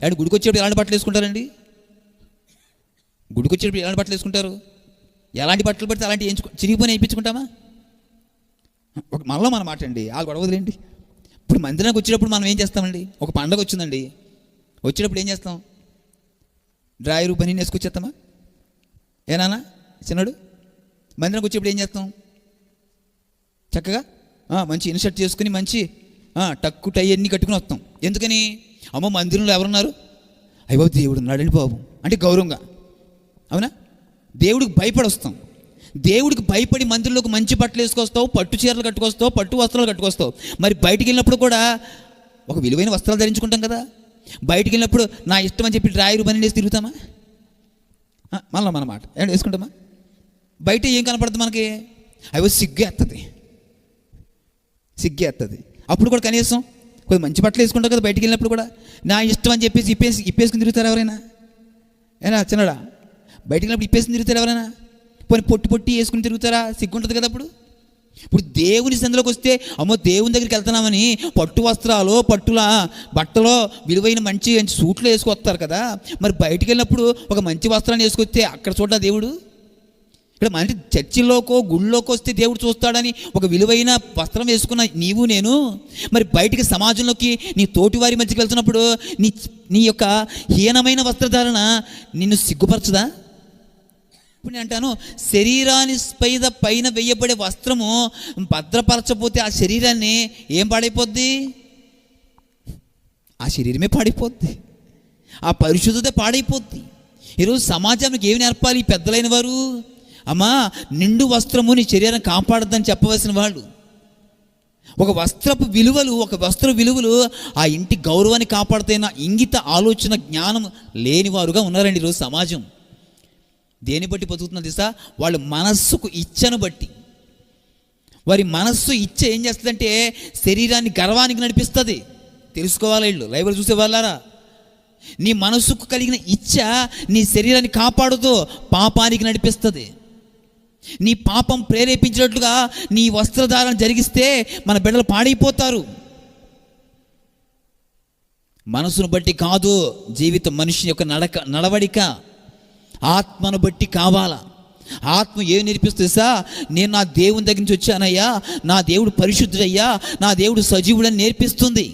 And గుడికి వచ్చేటప్పుడు ఎలాంటి బట్టలు వేసుకుంటారండి? గుడికి వచ్చేటప్పుడు ఎలాంటి బట్టలు వేసుకుంటారు? ఎలాంటి బట్టలు పడితే అలాంటి చిరిగిపోయి వేయించుకుంటామా? మనలో మన మాట అండి, ఆ గొడవలేండి. ఇప్పుడు మందిరానికి వచ్చేటప్పుడు మనం ఏం చేస్తామండి? ఒక పండగ వచ్చిందండి, వచ్చేటప్పుడు ఏం చేస్తాం? డ్రాయరు పని వేసుకొచ్చేస్తామా? ఏనానా చిన్నాడు? మందిరానికి వచ్చేటప్పుడు ఏం చేస్తాం? చక్కగా మంచి ఇన్షర్ట్ చేసుకుని మంచి టక్కు టై అన్నీ కట్టుకుని వస్తాం. ఎందుకని? అమ్మో మందిరంలో ఎవరున్నారు? అయ్య బాబు దేవుడు ఉన్నాడండి బాబు అంటే గౌరవంగా. అవునా? దేవుడికి భయపడి వస్తాం. దేవుడికి భయపడి మందిరంలోకి మంచి బట్టలు వేసుకొస్తావు, పట్టు చీరలు కట్టుకొస్తావు, పట్టు వస్త్రాలు కట్టుకొస్తావు. మరి బయటికి వెళ్ళినప్పుడు కూడా ఒక విలువైన వస్త్రాలు ధరించుకుంటాం కదా. బయటికి వెళ్ళినప్పుడు నా ఇష్టం అని చెప్పి డ్రాయరు పని వేసి తిరుగుతామా? మళ్ళీ మన మాట ఏమంటే వేసుకుంటామా? బయట ఏం కనపడుతుంది మనకి? అవి సిగ్గేస్తుంది. అప్పుడు కూడా కనీసం కొద్ది మంచి బట్టలు వేసుకుంటావు కదా. బయటికి వెళ్ళినప్పుడు కూడా నా ఇష్టం అని చెప్పేసి ఇప్పేసుకుని తిరుగుతారు ఎవరైనా? ఏనా చిన్నడా? బయటికి వెళ్ళినప్పుడు ఇప్పేసుకుని తిరుగుతారు ఎవరైనా? పోనీ పొట్టి వేసుకుని తిరుగుతారా? సిగ్గుంటుంది కదా అప్పుడు. ఇప్పుడు దేవుని సందులోకి వస్తే అమ్మో దేవుని దగ్గరికి వెళ్తున్నామని పట్టు వస్త్రాలు, పట్టుల బట్టలో విలువైన మంచి సూట్లు వేసుకొస్తారు కదా. మరి బయటికి వెళ్ళినప్పుడు ఒక మంచి వస్త్రాన్ని వేసుకొస్తే అక్కడ చూడ దేవుడు? ఇక్కడ మంచి చర్చిలోకో గుళ్ళోకి వస్తే దేవుడు చూస్తాడని ఒక విలువైన వస్త్రం వేసుకున్న నీవు నేను మరి బయటికి సమాజంలోకి నీ తోటివారి మధ్యకి వెళ్తున్నప్పుడు నీ యొక్క హీనమైన వస్త్రధారణ నిన్ను సిగ్గుపరచదా? ఇప్పుడు నేను అంటాను, శరీరాన్ని పైన వేయబడే వస్త్రము భద్రపరచకపోతే ఆ శరీరాన్ని ఏం పాడైపోద్ది? ఆ శరీరమే పాడైపోద్ది, ఆ పరిశుద్ధత పాడైపోద్ది. ఈరోజు సమాజానికి ఏమి నేర్పాలి పెద్దలైన వారు? అమ్మా, నిండు వస్త్రము నీ శరీరాన్ని కాపాడద్దని చెప్పవలసిన వాళ్ళు. ఒక వస్త్రపు విలువలు, ఒక వస్త్ర విలువలు ఆ ఇంటి గౌరవాన్ని కాపాడుతున్న ఇంగిత ఆలోచన జ్ఞానం లేనివారుగా ఉన్నారండి ఈరోజు సమాజం. దేని బట్టి బతుకుతున్న దిశ? వాళ్ళ మనస్సుకు ఇచ్చను బట్టి. వారి మనస్సు ఇచ్చ ఏం చేస్తుందంటే శరీరాన్ని గర్వానికి నడిపిస్తుంది. తెలుసుకోవాలి వీళ్ళు, లైవ్లో చూసే వాళ్ళారా. నీ మనస్సుకు కలిగిన ఇచ్చ నీ శరీరాన్ని కాపాడుతూ పాపానికి నడిపిస్తుంది. నీ పాపం ప్రేరేపించినట్లుగా నీ వస్త్రధారణ జరిగిస్తే మన బిడ్డలు పాడైపోతారు. మనసును బట్టి కాదు జీవితం, మనిషి యొక్క నడవడిక ఆత్మను బట్టి కావాలా. ఆత్మ ఏం నేర్పిస్తుంది సా? నేను నా దేవుని దగ్గర నుంచి వచ్చానయ్యా, నా దేవుడు పరిశుద్ధుడయ్యా, నా దేవుడు సజీవుడని నేర్పిస్తుంది.